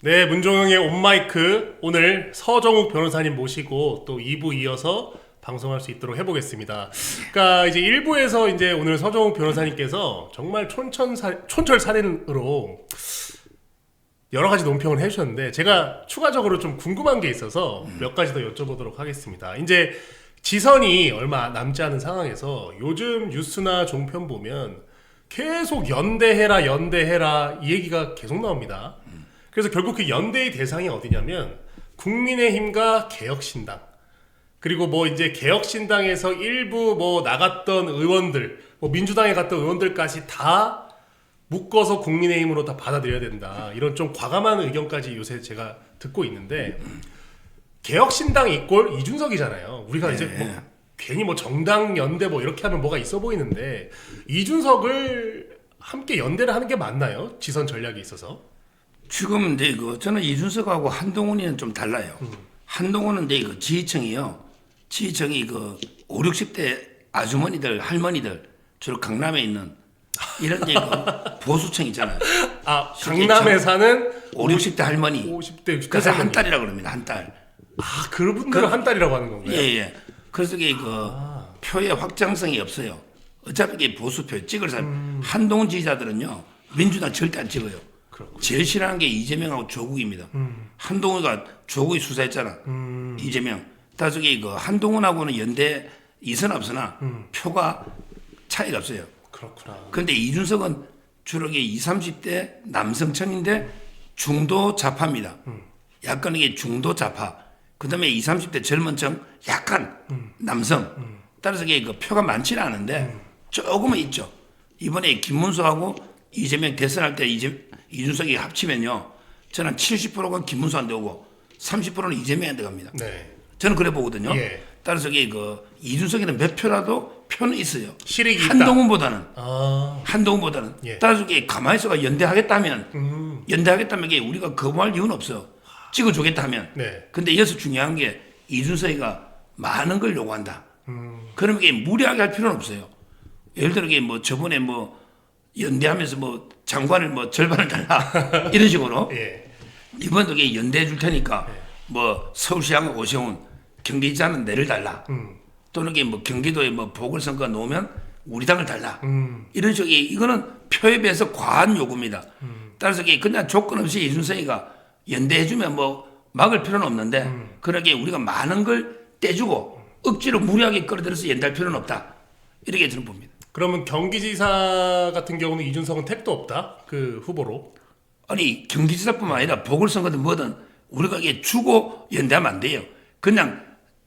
네, 문종영의 온마이크 오늘 서정욱 변호사님 모시고 또 2부 이어서 방송할 수 있도록 해보겠습니다. 그러니까 이제 1부에서 이제 오늘 서정욱 변호사님께서 정말 촌철살인으로 여러 가지 논평을 해주셨는데 제가 추가적으로 좀 궁금한 게 있어서 몇 가지 더 여쭤보도록 하겠습니다. 이제 지선이 얼마 남지 않은 상황에서 요즘 뉴스나 종편 보면 계속 연대해라 이 얘기가 계속 나옵니다. 그래서 결국 그 연대의 대상이 어디냐면 국민의힘과 개혁신당, 그리고 뭐 이제 개혁신당에서 일부 뭐 나갔던 의원들, 뭐 민주당에 갔던 의원들까지 다 묶어서 국민의힘으로 다 받아들여야 된다, 이런 좀 과감한 의견까지 요새 제가 듣고 있는데, 개혁신당 이꼴 이준석이잖아요. 우리가 이제 뭐 괜히 뭐 정당 연대 뭐 이렇게 하면 뭐가 있어 보이는데 이준석을 함께 연대를 하는 게 맞나요? 지선 전략에 있어서? 지금 근데 저는 이준석하고 한동훈이는 좀 달라요. 한동훈은 근데 지지층이 5, 60대 아주머니들, 할머니들, 주로 강남에 있는 이런 보수층 있잖아요. 아, 강남에 사는 5, 60대 할머니. 50대 60대 그래서 할머니. 한 딸이라고 그럽니다. 한 딸. 아, 그분들은 한 딸이라고 하는 건가요? 예. 그래서 표의 확장성이 없어요. 어차피 이게 보수표 찍을 사람. 한동훈 지지자들은요, 민주당 절대 안 찍어요. 그렇군요. 제일 싫어하는 게 이재명하고 조국입니다. 한동훈이가 조국이 수사했잖아. 이재명. 따라서 한동훈하고는 연대 이선 없으나 표가 차이가 없어요. 그렇구나. 그런데 이준석은 주로 20, 30대 남성층인데 중도 좌파입니다. 약간 중도 좌파. 그 다음에 20, 30대 젊은층 약간 남성. 따라서 표가 많지는 않은데 조금은 있죠. 이번에 김문수하고 이재명 대선할 때 이준석이 합치면요, 저는 70%가 김문수한테 오고 30%는 이재명한테 갑니다. 네. 저는 그래 보거든요. 예. 따라서 이준석이는 몇 표라도 표는 있어요. 실익이 있다. 한동훈보다는. 아, 예. 따라서 가만히 있어가 연대하겠다면 우리가 거부할 이유는 없어요. 찍어주겠다 하면. 네. 근데 여기서 중요한 게 이준석이가 많은 걸 요구한다. 그러면 무리하게 할 필요는 없어요. 예를 들어 저번에 연대하면서 장관을 절반을 달라 이런 식으로. 예. 이번에도 연대해 줄 테니까 서울시장 오세훈, 경기지사는 내를 달라. 또는 경기도에 보궐선거 놓으면 우리 당을 달라. 이런 식으로 이거는 표에 비해서 과한 요구입니다. 따라서 그냥 조건 없이 이준석이가 연대해주면 막을 필요는 없는데, 그러게 우리가 많은 걸 떼주고 억지로 무리하게 끌어들여서 연대할 필요는 없다. 이렇게 저는 봅니다. 그러면 경기지사 같은 경우는 이준석은 택도 없다? 그 후보로? 아니, 경기지사뿐만 아니라 보궐선거든 뭐든 우리가 주고 연대하면 안 돼요. 그냥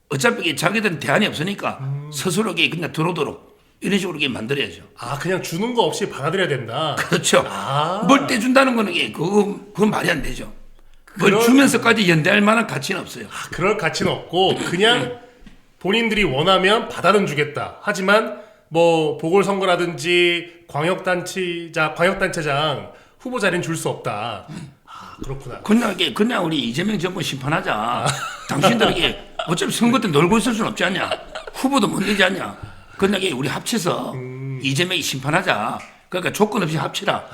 어차피 자기들은 대안이 없으니까 스스로 그냥 들어오도록 이런 식으로 만들어야죠. 아, 그냥 주는 거 없이 받아들여야 된다. 그렇죠. 아. 뭘 떼준다는 거는 그건 말이 안 되죠. 뭘 주면서까지 연대할 만한 가치는 없어요. 아, 그럴 가치는 없고 그냥 본인들이 원하면 받아는 주겠다. 하지만 보궐선거라든지 광역단체장 후보 자리는 줄 수 없다. 아, 그렇구나. 그냥 우리 이재명 정부 심판하자. 당신들이 어차피 선거 때 놀고 있을 수는 없지 않냐. 후보도 못 내지 않냐. 그냥 우리 합쳐서 이재명이 심판하자. 그러니까 조건 없이 합치라.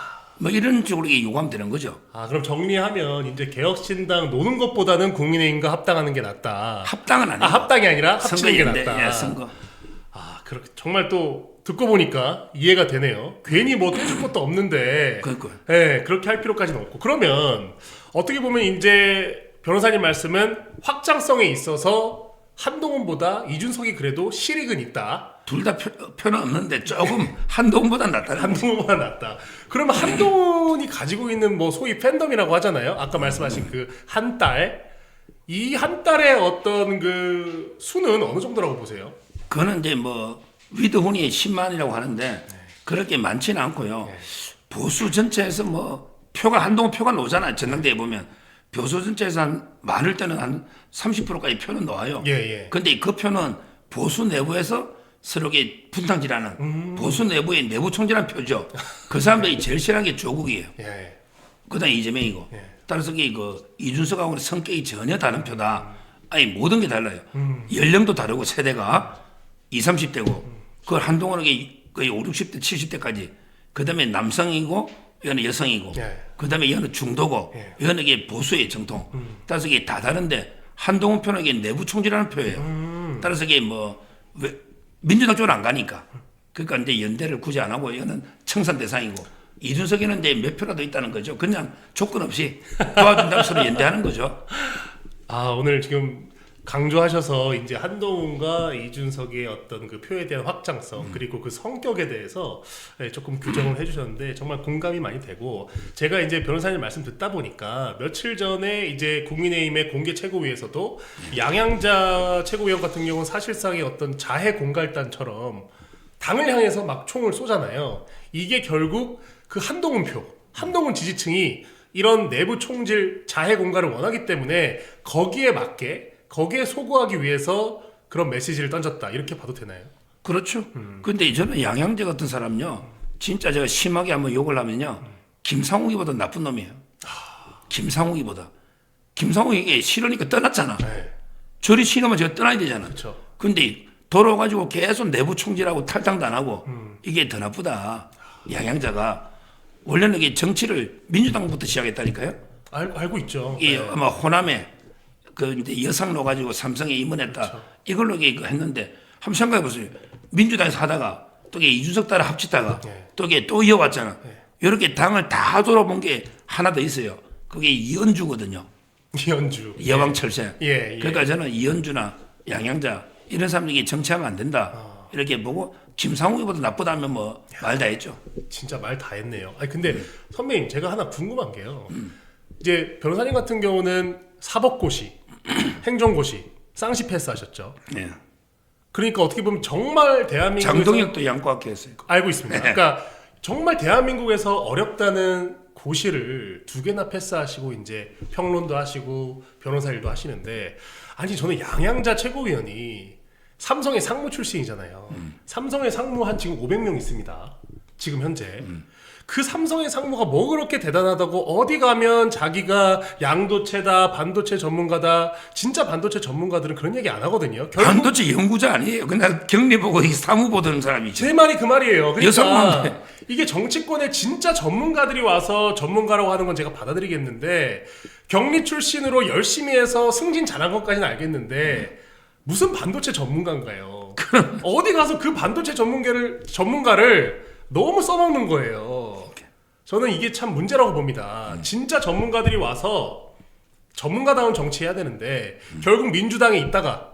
이런 식으로 요구하면 되는 거죠. 아, 그럼 정리하면 이제 개혁신당 노는 것보다는 국민의힘과 합당하는 게 낫다. 합당은 아니고. 아, 합당이 아니라 합치는 게 선거인데, 낫다. 예, 선거. 아, 그렇게 정말 또 듣고 보니까 이해가 되네요. 괜히 떼줄 것도 없는데. 예, 그렇게 할 필요까지는 없고. 그러면 어떻게 보면 이제 변호사님 말씀은 확장성에 있어서 한동훈보다 이준석이 그래도 실익은 있다. 둘 다 표는 없는데 조금 한동훈보다 낫다. 한동훈보다 낫다. 그러면 한동훈이 가지고 있는 소위 팬덤이라고 하잖아요. 아까 말씀하신 그 한 딸. 이 한 딸의 어떤 그 수는 어느 정도라고 보세요? 그거는 이제 위드훈이 10만이라고 하는데 그렇게 많지는 않고요. 보수 전체에서 한동훈 표가 나오잖아요. 전당대회 보면 보수 전체에서 많을 때는 한 30%까지 표는 나와요. 예. 근데 그 표는 보수 내부에서 서로 분탕질하는 보수 내부의 내부 총질한 표죠. 그 사람들이 제일 싫어하는 게 조국이에요. 예. 그다음 이재명이고. 예. 따라서 이준석하고는 성격이 전혀 다른 표다. 아니 모든 게 달라요. 연령도 다르고 세대가 20, 30대고 그걸 한동훈에게 거의 5, 60대, 70대까지. 그다음에 남성이고 이거는 여성이고, 예. 그다음에 이거는 중도고, 예. 이거는 이게 보수의 정통. 따라서 이게 다 다른데 한동훈 표는 이게 내부 총질하는 표예요. 따라서 이게 민주당 쪽으로 안 가니까. 그러니까 이제 연대를 굳이 안 하고 이거는 청산 대상이고 이준석이는 이제 몇 표라도 있다는 거죠. 그냥 조건 없이 도와준다고 서로 연대하는 거죠. 아, 오늘 지금 강조하셔서 이제 한동훈과 이준석의 어떤 그 표에 대한 확장성 그리고 그 성격에 대해서 조금 규정을 해주셨는데 정말 공감이 많이 되고, 제가 이제 변호사님 말씀 듣다 보니까 며칠 전에 이제 국민의힘의 공개 최고위에서도 양양자 최고위원 같은 경우는 사실상의 어떤 자해 공갈단처럼 당을 향해서 막 총을 쏘잖아요. 이게 결국 그 한동훈 표, 한동훈 지지층이 이런 내부 총질 자해 공갈을 원하기 때문에 거기에 맞게 거기에 소구하기 위해서 그런 메시지를 던졌다, 이렇게 봐도 되나요? 그렇죠. 근데 저는 양양재 같은 사람요, 진짜 제가 심하게 한번 욕을 하면요, 김상욱이보다 나쁜 놈이에요. 김상욱이보다. 김상욱이 싫으니까 떠났잖아. 네. 저리 싫으면 제가 떠나야 되잖아. 그렇죠. 근데 돌아가지고 계속 내부 총질하고 탈당도 안 하고 이게 더 나쁘다. 양양자가 원래는 이게 정치를 민주당부터 시작했다니까요. 알고 있죠. 이게 아마 호남에 그 이제 여상로 가지고 삼성에 입문했다. 그렇죠. 이걸로 이게 했는데 한번 생각해 보세요. 민주당에서 하다가 또 이게 이준석 따라 합치다가 네. 또 이게 또 이어왔잖아. 네. 이렇게 당을 다 돌아본 게 하나 더 있어요. 그게 이현주거든요. 이현주. 여왕철새. 예. 그러니까 저는 이현주나 양양자 이런 사람들이 정치하면 안 된다. 이렇게 보고 김상욱이보다 나쁘다면 뭐 말 다 했죠. 진짜 말 다 했네요. 아니 근데 선배님, 제가 하나 궁금한 게요. 이제 변호사님 같은 경우는 사법고시, 행정고시, 쌍시 패스하셨죠. 네. 그러니까 어떻게 보면 정말 대한민국에서 장동혁도 양과학회 했어요. 알고 있습니다. 그러니까 정말 대한민국에서 어렵다는 고시를 2개나 패스하시고 이제 평론도 하시고 변호사 일도 하시는데, 아니 저는 양양자 최고위원이 삼성의 상무 출신이잖아요. 삼성의 상무 한 지금 500명 있습니다. 지금 현재. 그 삼성의 상무가 뭐 그렇게 대단하다고 어디 가면 자기가 양도체다, 반도체 전문가다. 진짜 반도체 전문가들은 그런 얘기 안 하거든요. 결국 반도체 연구자 아니에요. 그냥 격리 보고 사무 보던 사람이죠. 제 말이 그 말이에요. 그러니까 여성만 이게 정치권에 진짜 전문가들이 와서 전문가라고 하는 건 제가 받아들이겠는데, 격리 출신으로 열심히 해서 승진 잘한 것까지는 알겠는데 무슨 반도체 전문가인가요? 어디 가서 그 반도체 전문가를 너무 써먹는 거예요. 저는 이게 참 문제라고 봅니다. 진짜 전문가들이 와서 전문가다운 정치해야 되는데 결국 민주당에 있다가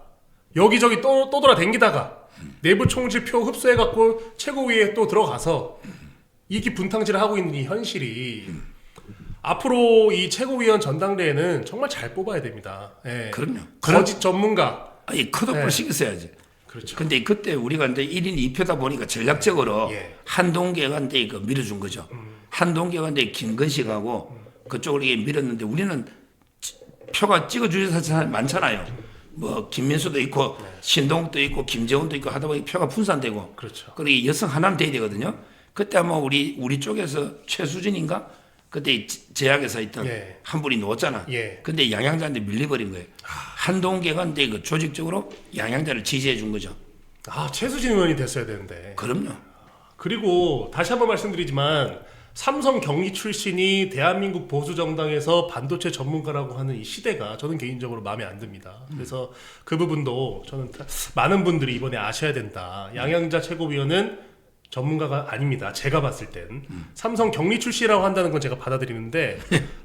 여기저기 또 돌아다니다가 내부 총질표 흡수해갖고 최고위에 또 들어가서 이기 분탕질을 하고 있는 이 현실이 앞으로 이 최고위원 전당대회는 정말 잘 뽑아야 됩니다. 예. 그럼요. 거짓 전문가. 아니 컷오프를 시켰어야지. 그렇죠. 근데 그때 우리가 이제 1인 2표다 보니까 전략적으로 예. 한동계가 이제 그 밀어준 거죠. 한동계가 이제 김건식하고 그쪽으로 이게 밀었는데 우리는 표가 찍어주는 사람이 많잖아요. 뭐 김민수도 있고 신동욱도 있고 김재원도 있고 하다 보니 표가 분산되고. 그렇죠. 그리고 여성 하나는 돼야 되거든요. 그때 아마 우리 쪽에서 최수진인가 그때 제약에서 있던 예. 한 분이 누웠잖아. 예. 근데 양양자한테 밀려버린 거예요. 한동계가 이제 그 조직적으로 양양자를 지지해 준 거죠. 아, 최수진 의원이 됐어야 되는데. 그럼요. 그리고 다시 한번 말씀드리지만 삼성 경리 출신이 대한민국 보수 정당에서 반도체 전문가라고 하는 이 시대가 저는 개인적으로 마음에 안 듭니다. 그래서 그 부분도 저는 많은 분들이 이번에 아셔야 된다. 양양자 최고위원은 전문가가 아닙니다. 제가 봤을 땐 삼성 경리 출신이라고 한다는 건 제가 받아들이는데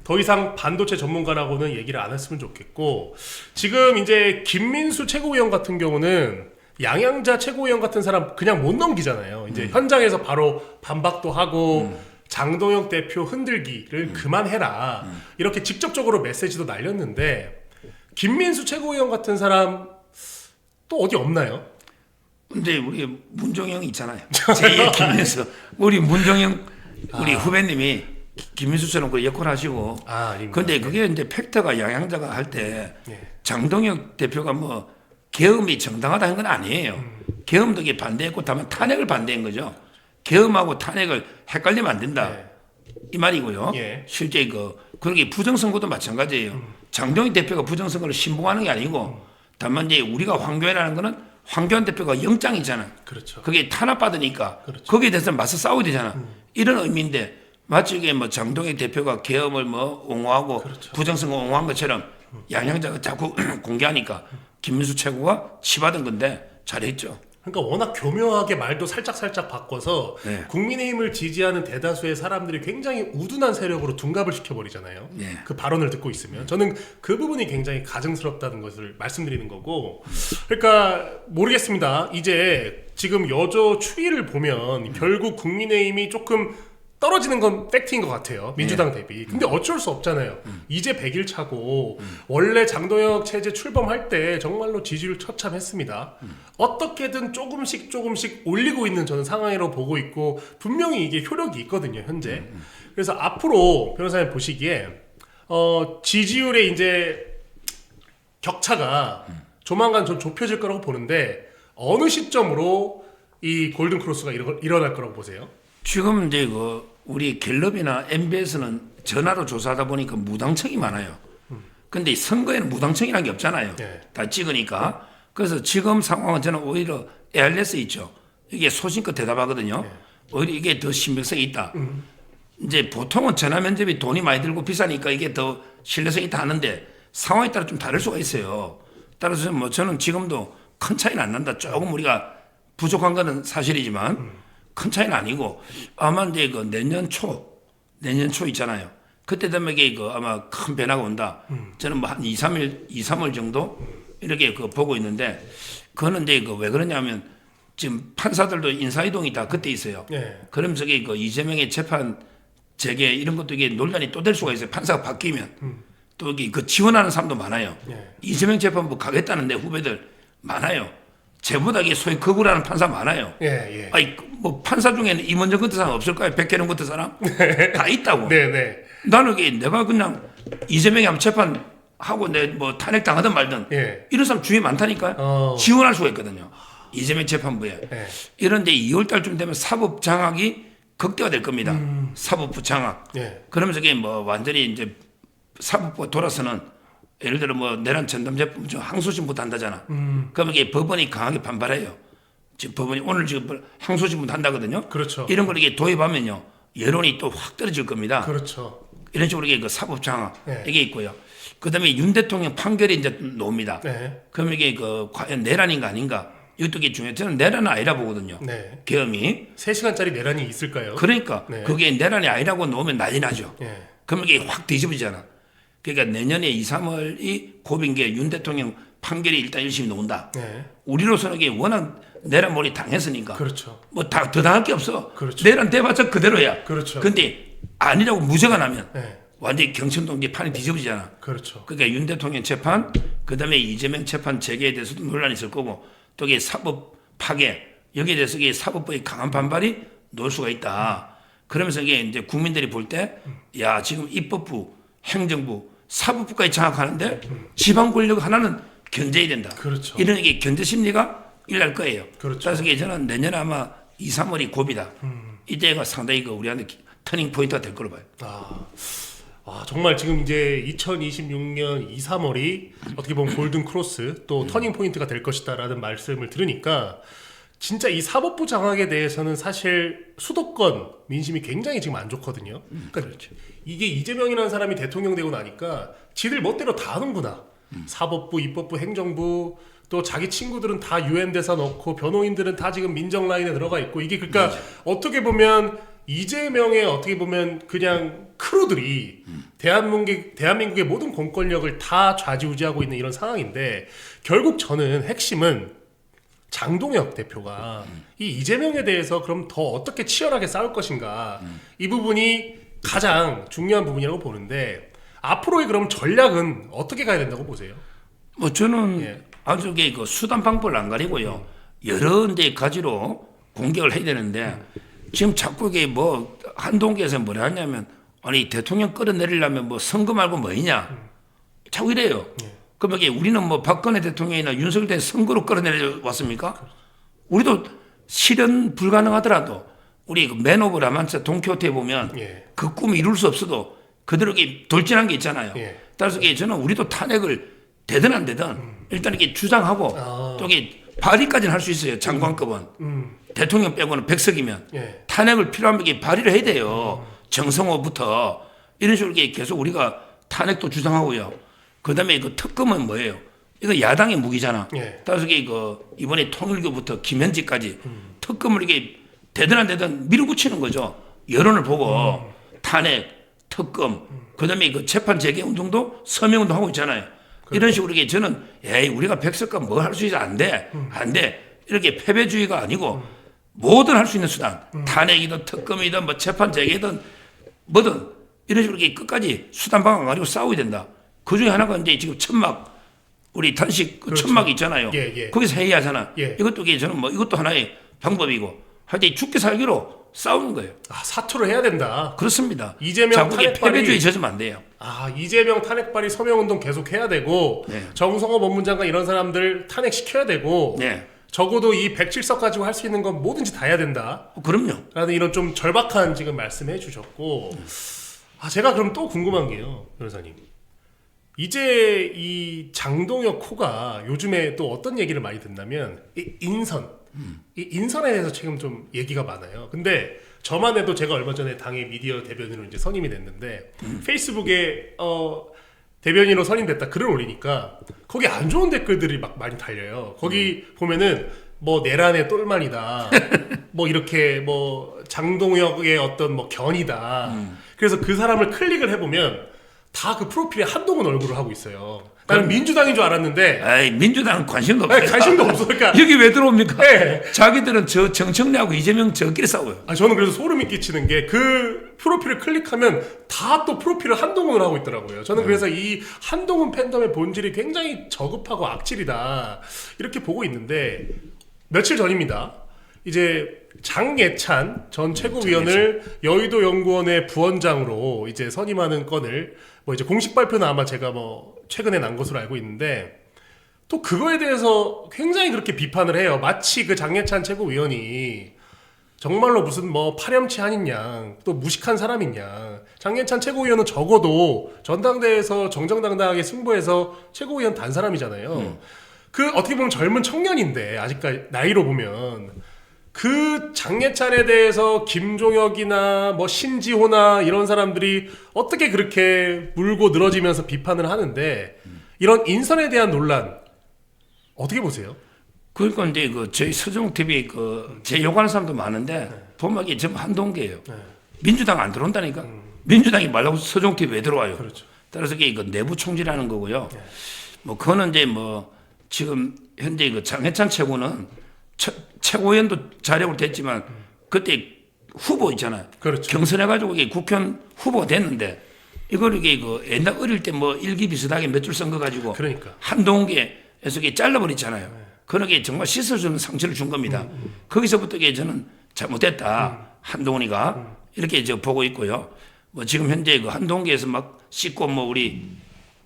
더 이상 반도체 전문가라고는 얘기를 안 했으면 좋겠고, 지금 이제 김민수 최고위원 같은 경우는 양양자 최고위원 같은 사람 그냥 못 넘기잖아요. 이제 현장에서 바로 반박도 하고 장동혁 대표 흔들기를 그만해라, 이렇게 직접적으로 메시지도 날렸는데, 김민수 최고위원 같은 사람 또 어디 없나요? 근데 우리 문종영 있잖아요. 제2의 김민수. 우리 문종영 우리 후배님이 김민수처럼 그 역할 하시고. 아닙니다. 근데 그게 이제 팩트가 양양자가 할 때 예. 장동혁 대표가 뭐 계엄이 정당하다 한 건 아니에요. 계엄도 이게 반대했고 다만 탄핵을 반대한 거죠. 계엄하고 탄핵을 헷갈리면 안 된다. 예. 이 말이고요. 예. 실제 그렇게 부정선거도 마찬가지예요. 장동혁 대표가 부정선거를 신봉하는 게 아니고 다만 이제 우리가 황교안이라는 거는 황교안 대표가 영장이잖아. 그렇죠. 그게 탄압받으니까 그렇죠. 거기에 대해서 맞서 싸워야 되잖아. 이런 의미인데 마치 이게 뭐 장동혁 대표가 계엄을 뭐 옹호하고 그렇죠. 부정선거 옹호한 것처럼 양양자가 자꾸 공개하니까 김민수 최고가 치받은 건데 잘했죠. 그러니까 워낙 교묘하게 말도 살짝 바꿔서 네. 국민의힘을 지지하는 대다수의 사람들이 굉장히 우둔한 세력으로 둔갑을 시켜버리잖아요. 네. 그 발언을 듣고 있으면 저는 그 부분이 굉장히 가증스럽다는 것을 말씀드리는 거고, 그러니까 모르겠습니다. 이제 지금 여조 추이를 보면 결국 국민의힘이 조금 떨어지는 건 팩트인 것 같아요. 민주당 대비. 근데 어쩔 수 없잖아요. 이제 100일 차고 원래 장동혁 체제 출범할 때 정말로 지지율 처참했습니다. 어떻게든 조금씩 올리고 있는 저는 상황이라고 보고 있고 분명히 이게 효력이 있거든요. 현재. 그래서 앞으로 변호사님 보시기에 지지율의 이제 격차가 조만간 좀 좁혀질 거라고 보는데 어느 시점으로 이 골든 크로스가 일어날 거라고 보세요? 지금 이제 우리 갤럽이나 MBS는 전화로 조사하다 보니까 무당청이 많아요. 근데 선거에는 무당청이라는 게 없잖아요. 네. 다 찍으니까. 그래서 지금 상황은 저는 오히려 ARS 있죠. 이게 소신껏 대답하거든요. 네. 오히려 이게 더 신빙성이 있다. 이제 보통은 전화 면접이 돈이 많이 들고 비싸니까 이게 더 신뢰성이 있다 하는데 상황에 따라 좀 다를 수가 있어요. 따라서 뭐 저는 지금도 큰 차이는 안 난다. 조금 우리가 부족한 거는 사실이지만 큰 차이는 아니고 아마 이제 내년 초 있잖아요. 그때 되면 이게 아마 큰 변화가 온다. 저는 뭐 한 2, 3월 정도 이렇게 보고 있는데 그거는 이제 왜 그러냐면 지금 판사들도 인사이동이 다 그때 있어요. 네. 그러면서 이게 이재명의 재판 재개 이런 것도 이게 논란이 또 될 수가 있어요. 판사가 바뀌면 또 여기 지원하는 사람도 많아요. 네. 이재명 재판부 가겠다는데 후배들 많아요. 쟤보다 이게 소위 거부라는 판사 많아요. 예. 아니 뭐 판사 중에는 임원정 같은 사람 없을까요? 백혜령 같은 사람 다 있다고. 네. 나는 이게 내가 그냥 이재명이 한번 재판하고 내 뭐 탄핵 당하든 말든 예. 이런 사람 주위에 많다니까요. 지원할 수가 있거든요. 이재명 재판부에. 네. 이런데 2월 달쯤 되면 사법 장악이 극대화될 겁니다. 사법부 장악. 예. 그러면서 이게 뭐 완전히 이제 사법부가 돌아서는 예를 들어 뭐 내란 전담제품 중 항소심부터 한다잖아. 그러면 이게 법원이 강하게 반발해요. 지금 법원이 오늘 지금 항소심부터 한다거든요. 그렇죠. 이런 걸 이게 도입하면요 여론이 또 확 떨어질 겁니다. 그렇죠. 이런 식으로 이게 사법 장악 네. 이게 있고요. 그다음에 윤 대통령 판결이 이제 나옵니다. 네. 그럼 이게 과연 내란인가 아닌가 이것도 이게 중요해요. 저는 내란은 아니라 보거든요. 네. 계엄이 3시간짜리 내란이 있을까요? 그러니까 네. 그게 내란이 아니라고 놓으면 난리 나죠. 예. 그러면 이게 확 뒤집어지잖아. 그러니까 내년에 2, 3월이 고빈 게 윤 대통령 판결이 일단 1심이 나온다. 네. 우리로서는 이게 워낙 내란몰이 당했으니까 그렇죠. 뭐 더 당할 게 없어. 그렇죠. 내란 대봤자 그대로야. 그렇죠. 근데 아니라고 무죄가 나면 네. 완전히 경천동 이제 판이 뒤집어지잖아. 그렇죠. 그러니까 윤 대통령 재판, 그다음에 이재명 재판 재개에 대해서도 논란이 있을 거고 또 이게 사법 파괴 여기에 대해서 이게 사법부의 강한 반발이 놓을 수가 있다. 그러면서 이게 이제 국민들이 볼 때 야 지금 입법부, 행정부, 사법부까지 장악하는데 지방 권력 하나는 견제해야 된다. 그렇죠. 이런 이게 견제 심리가 일날 거예요. 그렇죠. 그래서 이게 저는 내년에 아마 2, 3월이 고비다. 이때가 상당히 우리한테 터닝 포인트가 될 거로 봐요. 정말 지금 이제 2026년 2, 3월이 어떻게 보면 골든 크로스 또 터닝 포인트가 될 것이다라는 말씀을 들으니까 진짜 이 사법부 장악에 대해서는 사실 수도권 민심이 굉장히 지금 안 좋거든요. 그러니까 그렇죠. 이게 이재명이라는 사람이 대통령 되고 나니까 지들 멋대로 다 하는구나. 사법부, 입법부, 행정부 또 자기 친구들은 다 유엔 대사 넣고 변호인들은 다 지금 민정 라인에 들어가 있고 이게 그러니까 어떻게 보면 이재명의 어떻게 보면 그냥 크루들이 대한민국의 모든 공권력을 다 좌지우지하고 있는 이런 상황인데 결국 저는 핵심은 장동혁 대표가 이 이재명에 대해서 그럼 더 어떻게 치열하게 싸울 것인가 이 부분이 가장 중요한 부분이라고 보는데 앞으로의 그럼 전략은 어떻게 가야 된다고 보세요? 뭐 저는 예. 아주 그 수단 방법을 안 가리고요. 여러 데 가지로 공격을 해야 되는데 지금 자꾸 이게 뭐 한동계에서 뭐라 하냐면 아니 대통령 끌어내리려면 뭐 선거 말고 뭐이냐 자꾸 이래요. 그럼 이게 우리는 뭐 박근혜 대통령이나 윤석열 대통령 선거로 끌어내려 왔습니까? 우리도 실현 불가능하더라도 우리 맨 오브 라만차 돈키호테에 보면 예. 그 꿈을 이룰 수 없어도 그대로 이렇게 돌진한 게 있잖아요. 예. 따라서 이게 저는 우리도 탄핵을 되든 안 되든 일단 이렇게 주장하고 또 이게 발의까지는 할 수 있어요. 장관급은. 대통령 빼고는 100석이면 예. 탄핵을 필요하면 이게 발의를 해야 돼요. 정성호부터 이런 식으로 이렇게 계속 우리가 탄핵도 주장하고요. 그다음에 그 특검은 뭐예요? 이거 야당의 무기잖아. 예. 따라서 이번에 통일교부터 김현지까지 특검을 이게 되든 안 되든 밀어붙이는 거죠. 여론을 보고 탄핵, 특검, 그다음에 그 재판 재개 운동도 서명운동 하고 있잖아요. 이런 식으로 이게 저는 우리가 백석과 뭐 할 수 있어 안 돼, 안 돼. 이렇게 패배주의가 아니고 뭐든 할 수 있는 수단, 탄핵이든 특검이든 뭐 재판 재개든 뭐든 이런 식으로 이렇게 끝까지 수단 방안 가지고 싸워야 된다. 그 중에 하나가 이제 지금 천막 우리 단식 그 그렇죠. 천막 있잖아요. 예, 예. 거기서 회의하잖아. 예. 이것도 저는 뭐 이것도 하나의 방법이고 하여튼 죽게 살기로 싸우는 거예요. 아, 사투를 해야 된다. 그렇습니다. 이재명 자꾸 이게 탄핵 패배주의 젖으면 안 돼요. 아, 이재명 탄핵 발의 서명운동 계속 해야 되고 네. 정성호 법무장관 이런 사람들 탄핵시켜야 되고 네. 적어도 이 107석 가지고 할 수 있는 건 뭐든지 다 해야 된다. 그럼요. 라는 이런 좀 절박한 지금 말씀해 주셨고 아, 제가 그럼 또 궁금한 게요, 변호사님. 이제 이 장동혁 코가 요즘에 또 어떤 얘기를 많이 듣냐면 이 인선. 이 인선에 대해서 지금 좀 얘기가 많아요. 근데 저만 해도 제가 얼마 전에 당의 미디어 대변인으로 이제 선임이 됐는데 페이스북에 대변인으로 선임됐다 글을 올리니까 거기 안 좋은 댓글들이 막 많이 달려요. 거기 보면은 뭐 내란의 똘만이다. 뭐 이렇게 뭐 장동혁의 어떤 뭐 견이다. 그래서 그 사람을 클릭을 해보면 다 그 프로필에 한동훈 얼굴을 하고 있어요. 나는 민주당인 줄 알았는데 에이, 민주당은 관심도 없어요. 아니, 관심도 없어. 그러니까 여기 왜 들어옵니까? 네. 자기들은 저 정청래하고 이재명 저끼리 싸워요. 아, 저는 그래서 소름이 끼치는 게 그 프로필을 클릭하면 다 또 프로필을 한동훈을 하고 있더라고요. 저는 그래서 이 한동훈 팬덤의 본질이 굉장히 저급하고 악질이다 이렇게 보고 있는데 며칠 전입니다. 이제 장예찬 전 최고위원을 여의도 연구원의 부원장으로 이제 선임하는 건을 뭐 이제 공식 발표는 아마 제가 뭐 최근에 난 것으로 알고 있는데 또 그거에 대해서 굉장히 그렇게 비판을 해요. 마치 그 장예찬 최고위원이 정말로 무슨 뭐 파렴치 한인 양, 또 무식한 사람이냐. 장예찬 최고위원은 적어도 전당대회에서 정정당당하게 승부해서 최고위원 단 사람이잖아요. 그 어떻게 보면 젊은 청년인데 아직까지 나이로 보면 그 장예찬에 대해서 김종혁이나 뭐 신지호나 이런 사람들이 어떻게 그렇게 물고 늘어지면서 비판을 하는데 이런 인선에 대한 논란 어떻게 보세요? 그러니까 이제 저희 서정 TV 제 욕하는 사람도 많은데 보면 이게 전부 한동계예요. 민주당 안 들어온다니까. 민주당이 말라고 서정 TV 왜 들어와요? 그렇죠. 따라서 이게 내부 총질하는 거고요. 뭐 그거는 이제 뭐 지금 현재 장해찬 최고는 최고위원도 자력으로 됐지만 그때 후보 있잖아요. 그렇죠. 경선해가지고 이게 국회의원 후보가 됐는데 이걸 이게 옛날 어릴 때 뭐 일기 비슷하게 몇 줄 쓴 거 가지고 그러니까. 한동계에서 이게 잘라버렸잖아요. 그러게 정말 씻어주는 상처를 준 겁니다. 거기서부터 이게 저는 잘못됐다. 한동훈이가 이렇게 보고 있고요. 뭐 지금 현재 그 한동계에서 막 씻고 뭐 우리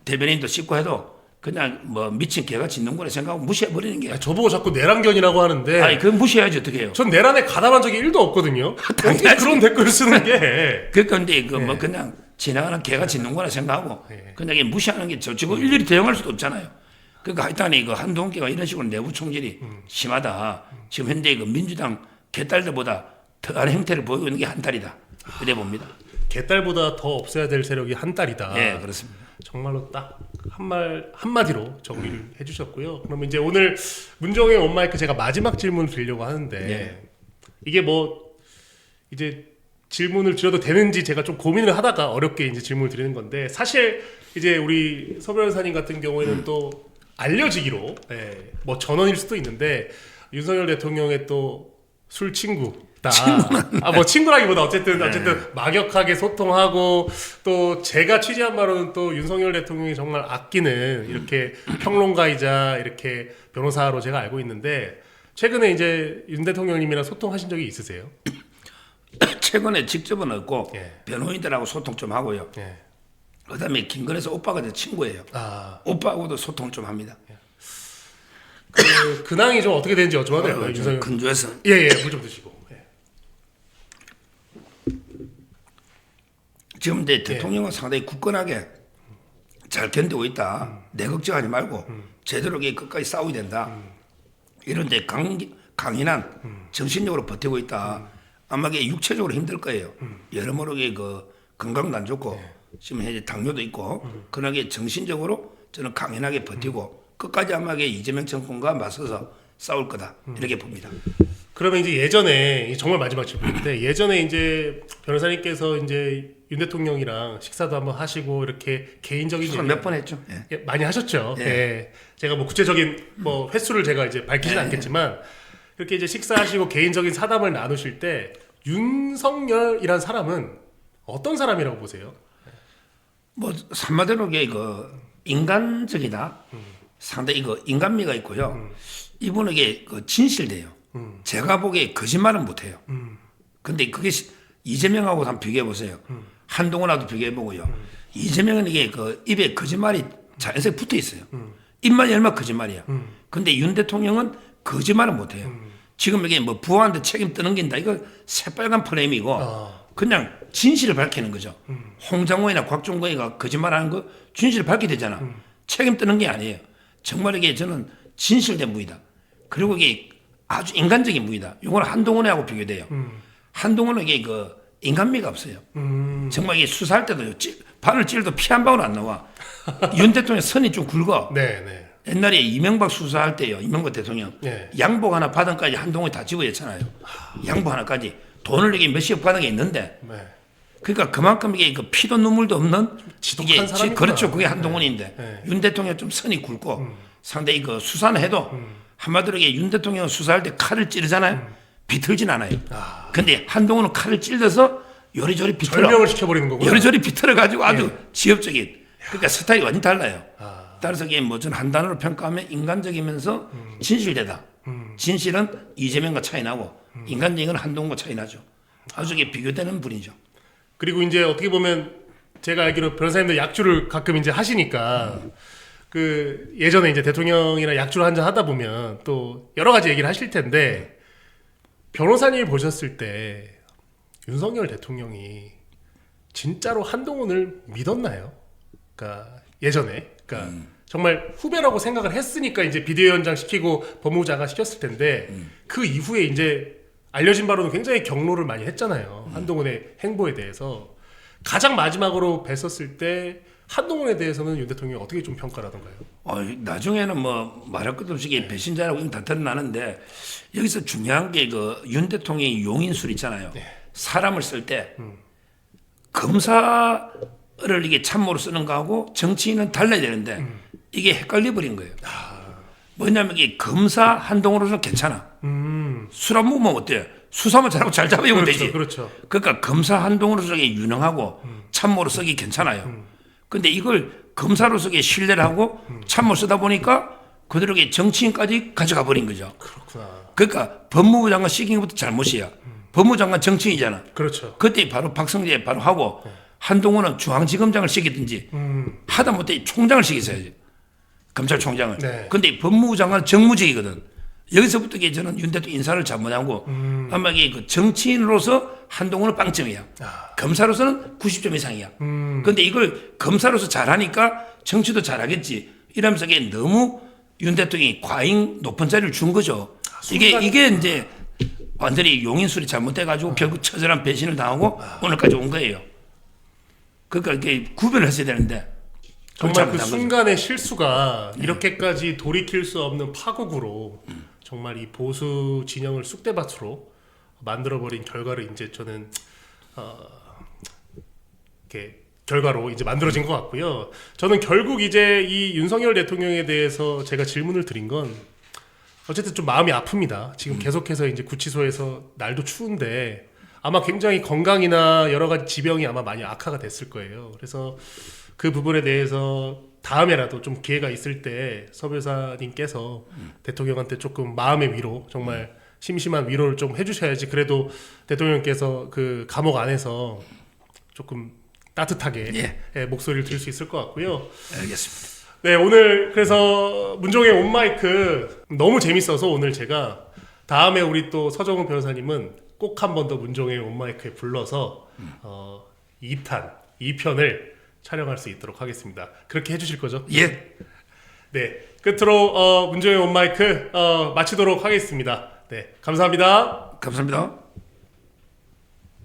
대변인도 씻고 해도 그냥 뭐 미친 개가 짖는 거라 생각하고 무시해버리는 게. 아니, 저보고 자꾸 내란견이라고 하는데 아니, 그건 무시해야지 어떻게 해요. 전 내란에 가담한 적이 1도 없거든요. 어떻게 그런 댓글을 쓰는 게. 그러니까 근데 뭐 그냥 지나가는 개가 짖는 거라 생각하고 그냥 이게 무시하는 게 지금 일일이 대응할 수도 없잖아요. 그러니까 하여튼 이거 한동훈계가 이런 식으로 내부 총질이 심하다. 지금 현재 민주당 개딸들보다 더한 형태를 보이고 있는 게 한달이다. 그래 봅니다. 개딸보다 더 없애야 될 세력이 한 딸이다. 네, 그렇습니다. 정말로 딱 한마디로 정리를 해주셨고요. 그러면 이제 오늘 문정의 온마이크 제가 마지막 질문 드리려고 하는데 이게 뭐 이제 질문을 드려도 되는지 제가 좀 고민을 하다가 어렵게 이제 질문을 드리는 건데 사실 이제 우리 서 변호사님 같은 경우에는 또 알려지기로 뭐 전원일 수도 있는데 윤석열 대통령의 또 술 친구다. 뭐 친구라기보다 어쨌든 막역하게 소통하고 또 제가 취재한 바로는 또 윤석열 대통령이 정말 아끼는 이렇게 평론가이자 이렇게 변호사로 제가 알고 있는데 최근에 이제 윤 대통령님이랑 소통하신 적이 있으세요? 최근에 직접은 없고 변호인들하고 소통 좀 하고요. 그다음에 김건희에서 오빠가 제 친구예요. 오빠하고도 소통 좀 합니다. 그 근황이 좀 어떻게 되는지 여쭤봐도 될까요? 윤석열 근조해서 물 좀 드시고. 지금 이제 대통령은 상당히 굳건하게 잘 견디고 있다. 내 걱정하지 말고 제대로 끝까지 싸워야 된다. 이런 데 강인한 정신력으로 버티고 있다. 아마 이게 육체적으로 힘들 거예요. 여러모로 그 건강도 안 좋고 지금 현재 당뇨도 있고 그러나 정신적으로 저는 강인하게 버티고 끝까지 아마 이재명 정권과 맞서서 싸울 거다 이렇게 봅니다. 그러면 이제 예전에 정말 마지막 질문인데 예전에 이제 변호사님께서 이제 윤 대통령이랑 식사도 한번 하시고 이렇게 개인적인 수사 몇 번 했죠. 예. 예, 많이 하셨죠. 예. 예. 제가 뭐 구체적인 뭐 횟수를 제가 이제 밝히진 않겠지만 이렇게 이제 식사하시고 개인적인 사담을 나누실 때 윤석열이란 사람은 어떤 사람이라고 보세요? 뭐 한마디로 그 인간적이다. 상당히 그 인간미가 있고요. 이분은 그 진실돼요. 제가 보기에 거짓말은 못해요. 근데 그게 이재명하고 한번 비교해 보세요. 한동훈하고 비교해 보고요. 이재명은 이게 그 입에 거짓말이 자연스럽게 붙어 있어요. 입만 열면 거짓말이야. 근데 윤 대통령은 거짓말은 못해요. 지금 이게 뭐 부하한테 책임 떠넘긴다. 이거 새빨간 프레임이고 그냥 진실을 밝히는 거죠. 홍장호이나 곽종건이가 거짓말하는 거 진실을 밝게 되잖아. 책임 뜨는 게 아니에요. 정말 이게 저는 진실된 무이다. 그리고 이게 아주 인간적인 무이다. 이거는 한동훈하고 비교돼요. 한동훈은 이게 그 인간미가 없어요. 정말 이게 수사할 때도 바늘 찔도 피 한 방울 안 나와. 윤 대통령 선이 좀 굵어. 네. 옛날에 이명박 수사할 때요. 이명박 대통령 네. 양복 하나 받은까지 한동훈이 다 집어였잖아요. 양복 하나까지 돈을 이게 몇십억 받은 게 있는데. 네. 그러니까 그만큼 이게 그 피도 눈물도 없는 지독한 사람이구나. 그렇죠. 그게 한동훈인데 네. 윤 대통령 좀 선이 굵고 상당히 그 수사는 해도 한마디로 이게 윤 대통령 수사할 때 칼을 찌르잖아요. 비틀진 않아요. 근데 한동훈은 칼을 찔러서 요리조리 비틀어. 절명을 시켜버리는 거고요. 요리조리 비틀어 가지고 아주 지엽적인. 그러니까 스타일이 완전 달라요. 따라서 이게 뭐 전 한 단어로 평가하면 인간적이면서 진실되다. 진실은 이재명과 차이 나고 인간적인 건 한동훈과 차이 나죠. 아주 이게 비교되는 분이죠. 그리고 이제 어떻게 보면 제가 알기로 변호사님도 약주를 가끔 이제 하시니까 그 예전에 이제 대통령이랑 약주를 한잔 하다 보면 또 여러 가지 얘기를 하실 텐데 변호사님이 보셨을 때 윤석열 대통령이 진짜로 한동훈을 믿었나요? 그러니까 예전에 그러니까 정말 후배라고 생각을 했으니까 이제 비대위원장 시키고 법무부 장관 시켰을 텐데 그 이후에 이제 알려진 바로는 굉장히 경로를 많이 했잖아요. 한동훈의 행보에 대해서. 가장 마지막으로 뵀었을 때 한동훈에 대해서는 윤 대통령이 어떻게 좀 평가를 하던가요? 나중에는 뭐 말할 것도 없이 배신자라고 이미 다 드러나는데 여기서 중요한 게 그 윤 대통령의 용인술 있잖아요. 사람을 쓸 때 검사를 이게 참모로 쓰는 거하고 정치인은 달라야 되는데 이게 헷갈려 버린 거예요. 뭐냐면 이게 검사 한동훈으로서는 괜찮아. 술 안 먹으면 어때? 수사만 잘하고 잘 잡아오면 되지. 그렇죠. 그러니까 검사 한동훈으로서 유능하고 참모로 쓰기 괜찮아요. 근데 이걸 검사로서 신뢰를 하고 참모 쓰다 보니까 그대로 정치인까지 가져가 버린 거죠. 그렇구나. 그러니까 법무부 장관 시킨 것부터 잘못이야. 법무부 장관 정치인이잖아. 그렇죠. 그때 바로 박성재 바로 하고 한동훈은 중앙지검장을 시키든지 하다못해 총장을 시키셔야지. 검찰총장을. 네. 근데 법무부 장관은 정무직이거든. 여기서부터 저는 윤 대통령 인사를 잘못하고 아마 이게 그 정치인으로서 한동훈은 빵점이야. 검사로서는 90점 이상이야. 근데 이걸 검사로서 잘하니까 정치도 잘하겠지. 이러면서 이게 너무 윤 대통령이 과잉 높은 자리를 준 거죠. 이게 이제 완전히 용인술이 잘못돼가지고 결국 처절한 배신을 당하고 오늘까지 온 거예요. 그러니까 이게 구별을 했어야 되는데 정말 그 순간의 실수가 이렇게까지 돌이킬 수 없는 파국으로 정말 이 보수 진영을 쑥대밭으로 만들어버린 결과를 이제 저는 이렇게 결과로 이제 만들어진 것 같고요. 저는 결국 이제 이 윤석열 대통령에 대해서 제가 질문을 드린 건 어쨌든 좀 마음이 아픕니다. 지금 계속해서 이제 구치소에서 날도 추운데 아마 굉장히 건강이나 여러 가지 지병이 아마 많이 악화가 됐을 거예요. 그래서 그 부분에 대해서 다음에라도 좀 기회가 있을 때 서 변호사님께서 대통령한테 조금 마음의 위로 정말 심심한 위로를 좀 해주셔야지 그래도 대통령께서 그 감옥 안에서 조금 따뜻하게 목소리를 들을 수 있을 것 같고요. 알겠습니다. 네, 오늘 그래서 문종의 온마이크 너무 재밌어서 오늘 제가 다음에 우리 또 서정훈 변호사님은 꼭 한 번 더 문종의 온마이크에 불러서 2탄, 2편을 촬영할 수 있도록 하겠습니다. 그렇게 해주실 거죠? 예. 네, 끝으로 문종의 온마이크 마치도록 하겠습니다. 네, 감사합니다. 감사합니다.